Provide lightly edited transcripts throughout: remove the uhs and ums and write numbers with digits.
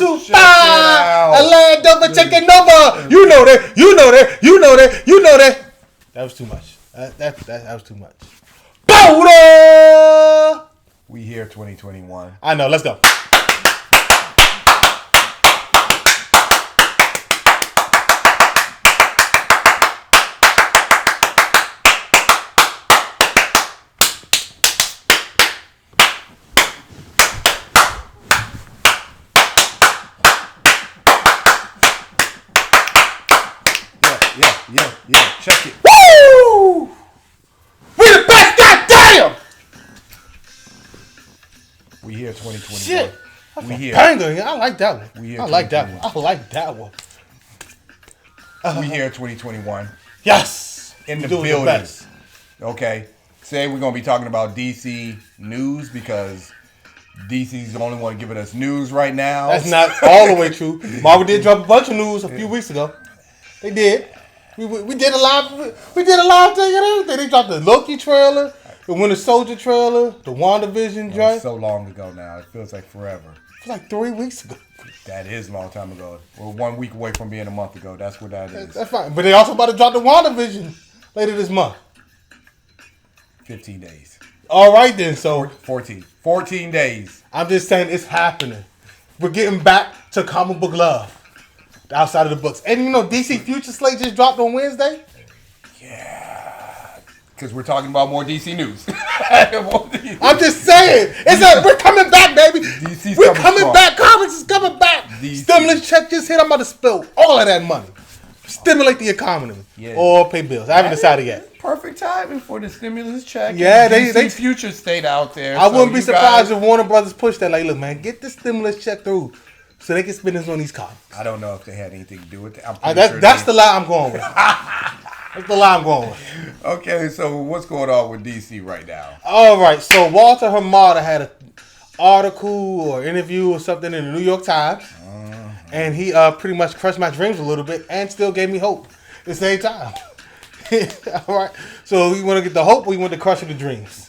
2, 5. A land over taking over. You know that. That was too much. That was too much. Boda! We here 2021. I know. Let's go. Yeah. Check it. Woo! We the best, goddamn! We here 2021. Shit. We here. Banger. I like that one. We here I like that one. We here 2021. Yes. In the Doing building. the best. Okay. Today we're going to be talking about DC news because DC's the only one giving us news right now. That's not all the way true. Marvel did drop a bunch of news a few weeks ago. They did. We did a live thing and everything. They dropped the Loki trailer, the Winter Soldier trailer, the WandaVision joint. So long ago now. It feels like forever. It was like 3 weeks ago. That is a long time ago. We're 1 week away from being a month ago. That's what that is. That's fine. But they also about to drop the WandaVision later this month. 15 days. All right then. So 14 days. I'm just saying it's happening. We're getting back to comic book love. Outside of the books. And you know, DC Future Slate just dropped on Wednesday? Yeah. Because we're talking about more DC news. I'm just saying. We're coming back, baby. We're coming back. Comics is coming back. Stimulus check just hit. I'm about to spill all of that money. Stimulate the economy. Yeah. Or pay bills. I haven't decided yet. Perfect timing for the stimulus check. Yeah, they Future State out there. I wouldn't be surprised if Warner Brothers pushed that. Like, look, man, get the stimulus check through. So they can spend this on these comics. I don't know if they had anything to do with it. That's the lie I'm going with. That's the lie I'm going with. Okay, so what's going on with DC right now? All right, so Walter Hamada had an article or interview or something in the New York Times. And he pretty much crushed my dreams a little bit and still gave me hope at the same time. All right, so we want to get the hope or we want to crush the dreams?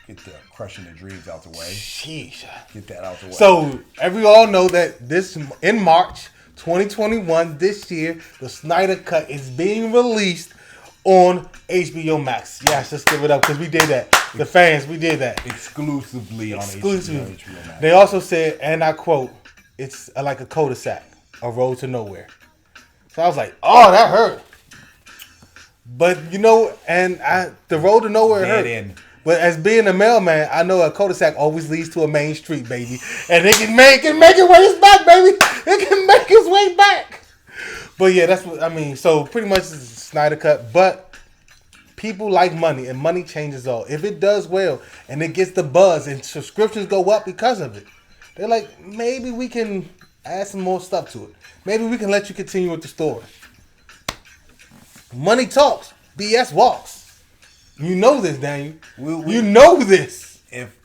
Get the crushing the dreams out the way. Sheesh. Get that out the way. So, we all know that in March 2021, this year, the Snyder Cut is being released on HBO Max. Yes, let's give it up because we did that. The fans, we did that. Exclusively on HBO Max. They also said, and I quote, it's like a cul-de-sac, a road to nowhere. So I was like, oh, that hurt. But, you know, the road to nowhere hurt. But as being a mailman, I know a cul-de-sac always leads to a main street, baby. And it can make its way back, baby. It can make its way back. But yeah, that's what I mean. So pretty much it's a Snyder Cut. But people like money, and money changes all. If it does well, and it gets the buzz, and subscriptions go up because of it, they're like, maybe we can add some more stuff to it. Maybe we can let you continue with the story. Money talks. BS walks. You know this, Daniel. You know this. If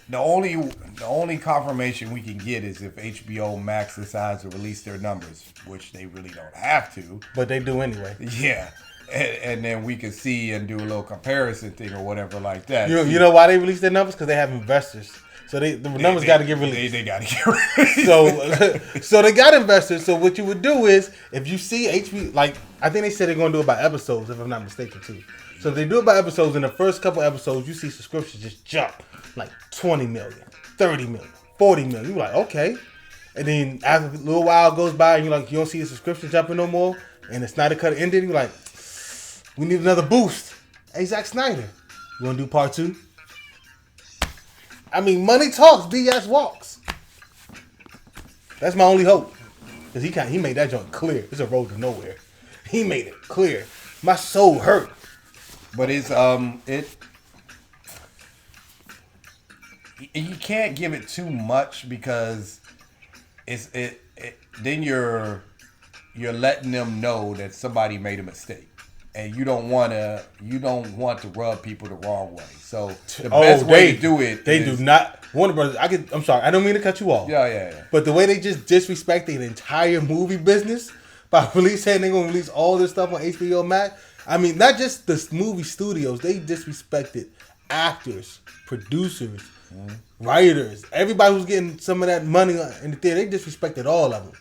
the only confirmation we can get is if HBO Max decides to release their numbers, which they really don't have to, but they do anyway. Yeah, and then we can see and do a little comparison thing or whatever like that. You know why they release their numbers? Because they have investors. So the numbers got to get released. They got to get released. So they got investors. So what you would do is if you see HBO, like I think they said they're going to do it by episodes, if I'm not mistaken too. So if they do it by episodes, in the first couple episodes, you see subscriptions just jump like 20 million, 30 million, 40 million. You're like, okay. And then after a little while goes by and you're like, you don't see the subscription jumping no more. And the Snyder Cut ended. You're like, we need another boost. Hey, Zack Snyder, you want to do part 2? I mean, money talks, BS walks. That's my only hope. Because he made that joint clear. It's a road to nowhere. He made it clear. My soul hurt. But it's you can't give it too much because then you're letting them know that somebody made a mistake, and you don't want to rub people the wrong way. So the best way to do it, they do not. Warner Brothers. I'm sorry, I don't mean to cut you off. Yeah. But the way they just disrespect the entire movie business by saying they're gonna release all this stuff on HBO Max. I mean, not just the movie studios, they disrespected actors, producers, writers, everybody who's getting some of that money in the theater, they disrespected all of them.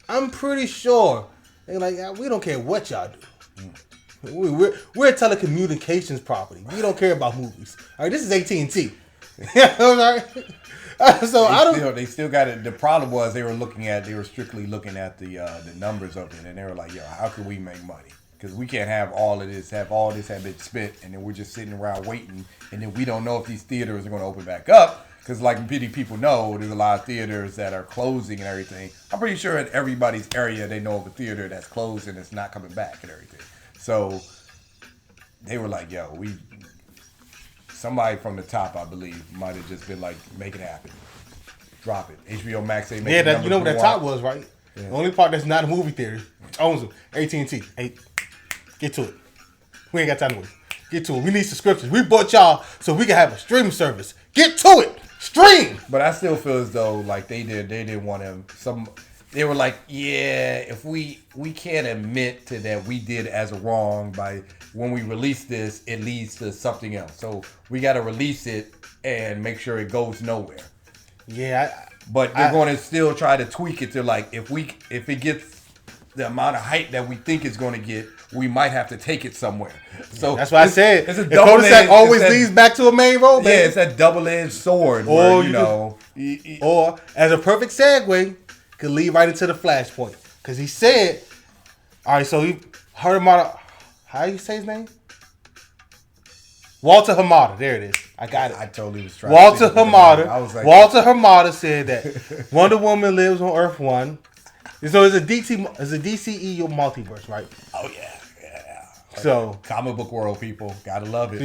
I'm pretty sure they're like, we don't care what y'all do. We're a telecommunications property. We don't care about movies. All right, this is AT&T. So they still got it. The problem was they were strictly looking at the numbers of it, and they were like, yo, how can we make money? Because we can't have all this have been spent, and then we're just sitting around waiting, and then we don't know if these theaters are going to open back up. Because like many people know, there's a lot of theaters that are closing and everything. I'm pretty sure in everybody's area they know of a theater that's closed and it's not coming back and everything. So they were like, yo, somebody from the top, I believe, might have just been like, make it happen. Drop it. HBO Max ain't making you know what that top was, right? Yeah. The only part that's not a movie theater owns them. AT&T. Hey, get to it. We ain't got time to wait. Get to it. We need subscriptions. We bought y'all so we can have a streaming service. Get to it. Stream. But I still feel as though like they didn't want to. They were like, yeah, if we can't admit to that we did as a wrong by when we release this, it leads to something else. So we got to release it and make sure it goes nowhere. Yeah. But they're going to still try to tweak it to like if it gets the amount of hype that we think it's going to get, we might have to take it somewhere. So that's why I said it's a double-edged. Always leads back to a main role. Yeah, it's that double-edged sword. Or or as a perfect segue, could lead right into the flashpoint because he said, all right. So he heard about how you say his name? Walter Hamada. There it is. I got it. I totally was trying. Walter Hamada. Walter Hamada said that Wonder Woman lives on Earth 1. So it's a DCEU Multiverse, right? Oh yeah. So comic book world people gotta love it. So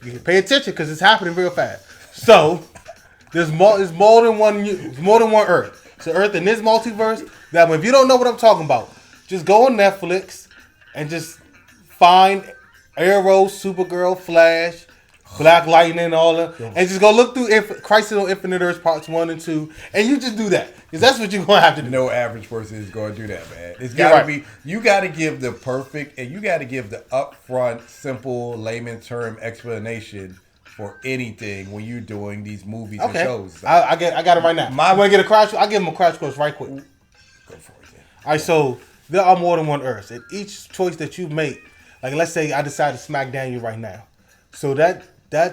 you pay attention because it's happening real fast. So there's more than one Earth. So Earth in this multiverse. That if you don't know what I'm talking about, just go on Netflix and just find Arrow, Supergirl, Flash, Black Lightning, all of them, and just go look through Crisis on Infinite Earths parts 1 and 2, and you just do that because that's what you're gonna have to do. No average person is going to do that, man. It's gotta be. You got to give the perfect, and you got to give the upfront, simple, layman term explanation for anything when you're doing these movies and shows. I got it right now. I want to get a crash. I'll give them a crash course right quick. Go for it. Then. All right, so there are more than one Earth, and each choice that you make, like let's say I decide to smack Daniel right now, so that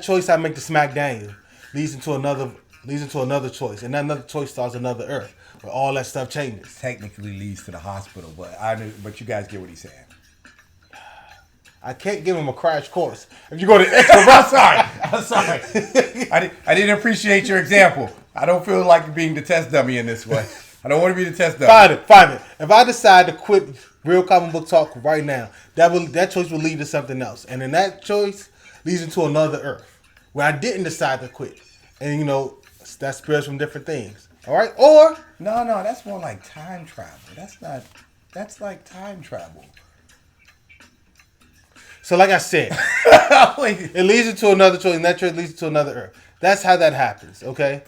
choice I make to smack Daniel leads into another choice, and that another choice starts another Earth where all that stuff changes. Technically leads to the hospital, but you guys get what he's saying. I can't give him a crash course. If you go to extra I'm sorry. I didn't appreciate your example. I don't feel like being the test dummy in this way. I don't want to be the test dummy. Find it. If I decide to quit Real Comic Book Talk right now, that choice will lead to something else, and then that choice leads into another Earth where I didn't decide to quit, and that spreads from different things. All right, or no, that's more like time travel. That's like time travel. So, like I said, it leads into another choice, and that choice leads to another Earth. That's how that happens, okay?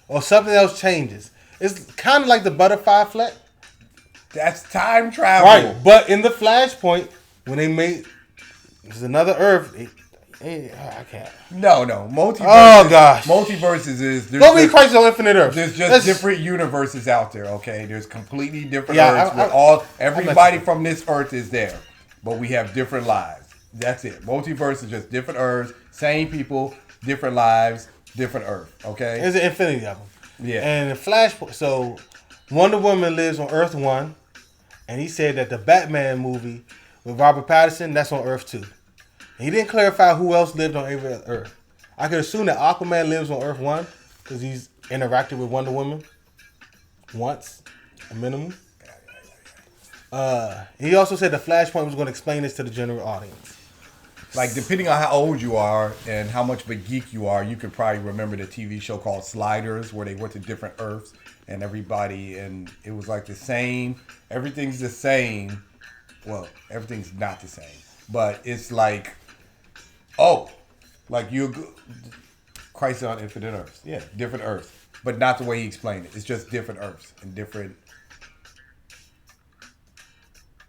Or something else changes. It's kind of like the butterfly effect. That's time travel, right? But in the Flashpoint, when they made there's another Earth. I can't. No. Multiverses. Oh gosh. Multiverses is. Don't be Crisis on Infinite Earth. There's just different universes out there. Okay, there's completely different Earths. Everybody from this Earth is there, but we have different lives. That's it. Multiverse is just different Earths, same people, different lives, different Earth. Okay. There's an infinity of them. Yeah. And in Flashpoint, so Wonder Woman lives on Earth 1, and he said that the Batman movie with Robert Pattinson, that's on Earth 2. He didn't clarify who else lived on every other Earth. I could assume that Aquaman lives on Earth 1 because he's interacted with Wonder Woman once, a minimum. He also said the Flashpoint was going to explain this to the general audience. Like, depending on how old you are and how much of a geek you are, you could probably remember the TV show called Sliders where they went to different Earths and it was like the same. Everything's the same. Well, everything's not the same. But it's like, Crisis on Infinite Earths. Yeah, different Earths. But not the way he explained it. It's just different Earths and different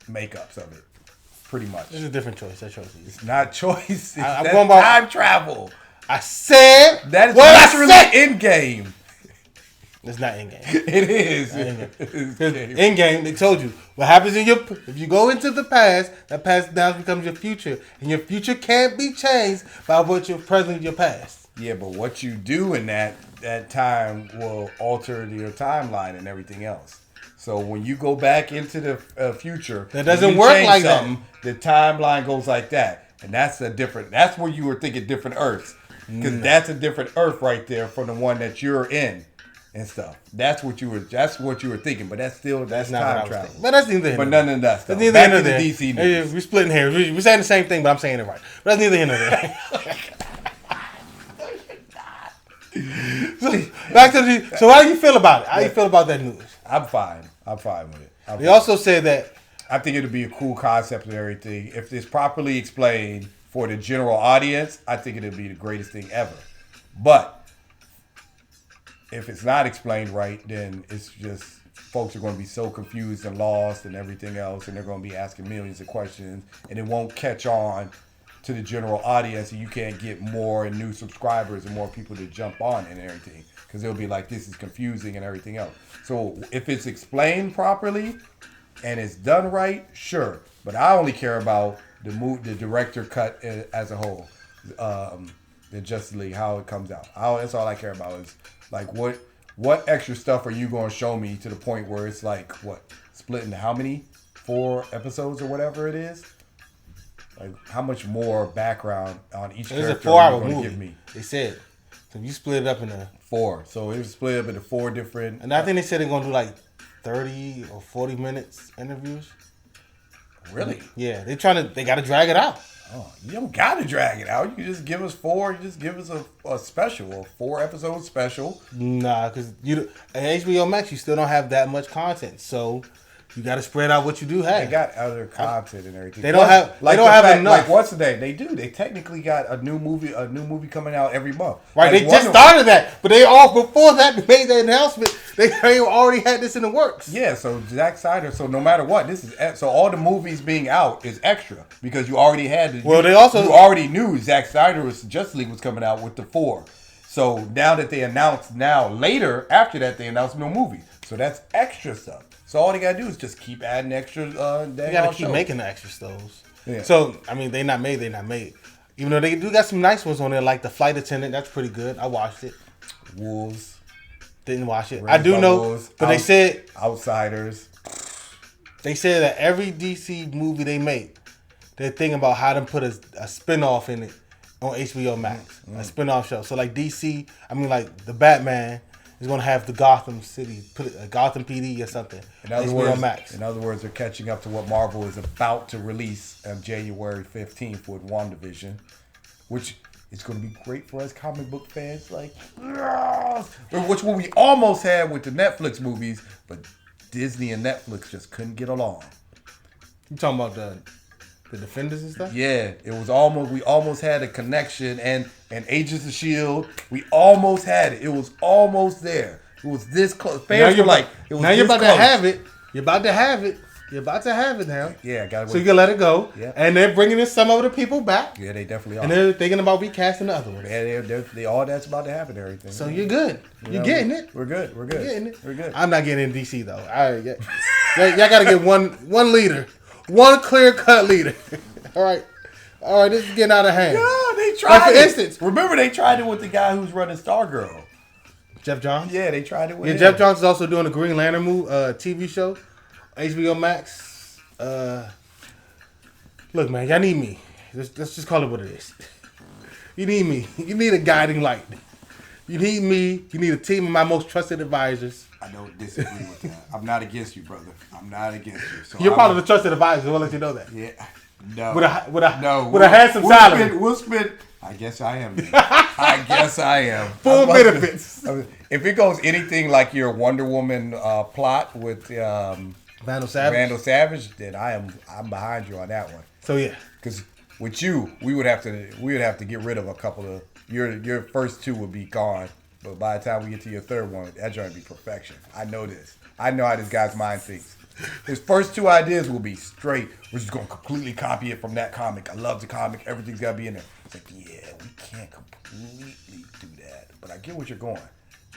makeups of it. Pretty much. It's a different choice. That choice. It's not choice. It's time travel. I said that is what literally I said. Endgame. It's not Endgame. It is. Endgame, they told you what happens if you go into the past, that past now becomes your future, and your future can't be changed by what your present, your past. Yeah, but what you do in that time will alter your timeline and everything else. So when you go back into the future, that doesn't work like that. The timeline goes like that, and that's where you were thinking different Earths, because that's a different Earth right there from the one that you're in. And stuff. That's what you were thinking, but that's not time travel. But that's neither here. But none of that stuff. Back to the DC news. We're splitting hairs. We're saying the same thing, but I'm saying it right. But that's neither here nor there. Back to the. So how do you feel about it? How do you feel about that news? I'm fine with it. They also said that I think it'll be a cool concept and everything. If it's properly explained for the general audience, I think it'll be the greatest thing ever. But if it's not explained right, then it's just folks are going to be so confused and lost and everything else, and they're going to be asking millions of questions, and it won't catch on to the general audience, and you can't get more and new subscribers and more people to jump on and everything, because they'll be like, this is confusing and everything else. So if it's explained properly and it's done right, sure. But I only care about the director cut as a whole, the Justice League, how it comes out. That's all I care about is like what extra stuff are you going to show me to the point where it's like split into how many 4 episodes or whatever it is. Like how much more background on each character it's a 4-hour are you going movie. to give me? They said so. You split it up into 4. So it was split up into 4 different. And I think they said they're going to do like 30 or 40 minutes interviews. Really? Yeah, they got to drag it out. Oh, you don't got to drag it out. You just give us 4. You just give us a special, a 4-episode special. Nah, because at HBO Max, you still don't have that much content. So you got to spread out what you do have. They got other content and everything. They don't have enough. Like what's the name? They do. They technically got a new movie coming out every month. Right, like they just started that, but before that made that announcement. They already had this in the works. Yeah, so Zack Snyder. So no matter what, so all the movies being out is extra because you already had. You already knew Zack Snyder's Justice League was coming out with the 4. So now that they announced, later after that they announced no movie. So that's extra stuff. So all they gotta do is just keep adding extra. They gotta keep making the extra stoves. Yeah. So I mean, they're not made. Even though they do got some nice ones on there, like the Flight Attendant. That's pretty good. I watched it. Wolves. Didn't watch it. I do know, Wolves, but they said Outsiders. They said that every DC movie they make, they're thinking about how to put a spinoff in it on HBO Max, a spinoff show. So like DC, like the Batman is going to have the Gotham City, Gotham PD or something. In other words, they're catching up to what Marvel is about to release on January 15th with WandaVision, which is going to be great for us comic book fans. Which one we almost had with the Netflix movies, but Disney and Netflix just couldn't get along. You talking about the Defenders and stuff? Yeah, we almost had a connection, and Agents of S.H.I.E.L.D., we almost had it. It was almost there. It was this close. Fans were like, it was now you're about close. to have it. You're about to have it. You're about to have it now. Yeah, gotta wait. So you can let it go. Yeah. And they're bringing in some of the people back. Yeah, they definitely are. And they're thinking about recasting the other ones. Yeah, they all that's about to happen and everything. So you're good. You're getting it. We're good. We're good. You're getting it. We're good. I'm not getting in DC though. Y'all got to get one leader. One clear-cut leader. All right, this is getting out of hand. Yeah, they tried for instance, remember they tried it with the guy who's running Stargirl. Jeff Johns? Yeah, they tried it with him. Jeff Johns is also doing a Green Lantern TV show, HBO Max. Look, man, y'all need me. Let's just call it what it is. You need me. You need a guiding light. You need me. You need a team of my most trusted advisors. I don't disagree with that. I'm not against you, brother. I'm not against you. So you're part of the trusted advisors. I'll let you know that. Yeah. No. With a handsome salary. We'll spend. I guess I am. I guess I am. Full benefits. If it goes anything like your Wonder Woman plot with Vandal Savage, then I'm behind you on that one. So yeah, because with you, we would have to get rid of a couple of your first 2 would be gone, but by the time we get to your third one, that joint would be perfection. I know this. I know how this guy's mind thinks. His first 2 ideas will be straight. We're just gonna completely copy it from that comic. I love the comic. Everything's gotta be in there. It's like, yeah, we can't completely do that, but I get what you're going.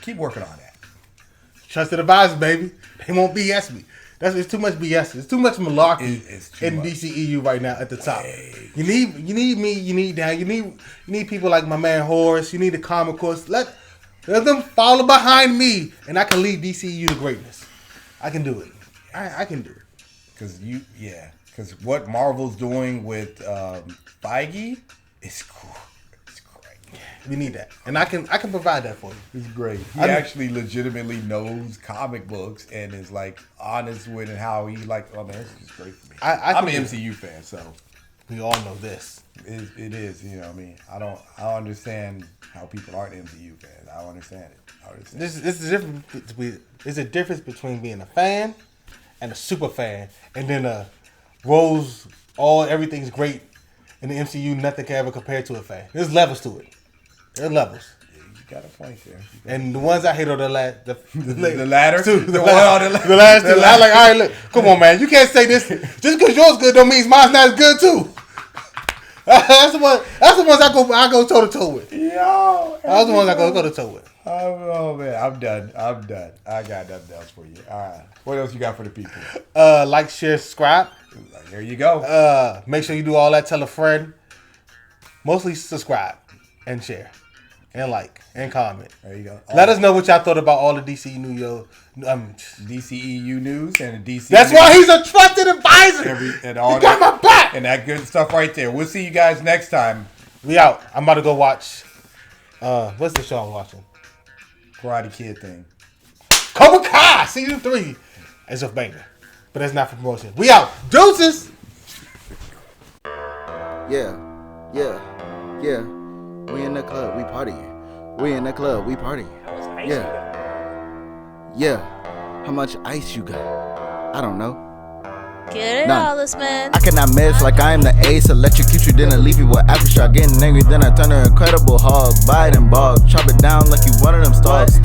Keep working on that. Trusted advisors, baby. They won't BS me. It's too much BS. It's too much malarkey in much. DCEU right now at the top. You need me. You need that. You need people like my man Horace. You need the Common Course. Let them follow behind me, and I can lead DCEU to greatness. I can do it. I can do it. Because what Marvel's doing with Feige is cool. We need that, and I can provide that for you. It's great. He actually legitimately knows comic books and is like honest with it. How he like. Oh man, this is great for me. I'm an MCU fan, so we all know this. It is. You know, what I mean, I don't understand how people aren't MCU fans. I don't understand it. This is different. There's a difference between being a fan and a super fan, and then everything's great in the MCU. Nothing can ever compare to a fan. There's levels to it. There are levels. Yeah, you got a point there. And the ones I hate are the ladder. Two. The last two. I'm like, all right, look, come on, man. You can't say this. Just because yours good don't mean mine's not as good too. That's the ones I go toe to toe with. Yo, that's the ones I go to toe with. Oh man, I'm done. I got nothing else for you. All right, what else you got for the people? Like, share, subscribe. There you go. Make sure you do all that. Tell a friend. Mostly subscribe and share. And like and comment. There you go. Let us know what y'all thought about all the DCEU news and the DC. That's why he's a trusted advisor. And all he got my back. And that good stuff right there. We'll see you guys next time. We out. I'm about to go watch. What's the show I'm watching? Karate Kid thing. Cobra Kai season 3. It's a banger, but that's not for promotion. We out. Deuces. Yeah. We in the club, we partying. We in the club, we partying. Yeah. How much ice you got? I don't know. Get it, None. all this man. I cannot miss like I am the ace. Electrocute you, then I leave you with aftershock. Getting angry, then I turn her Incredible Hulk. Bite and bog. Chop it down like you one of them stars.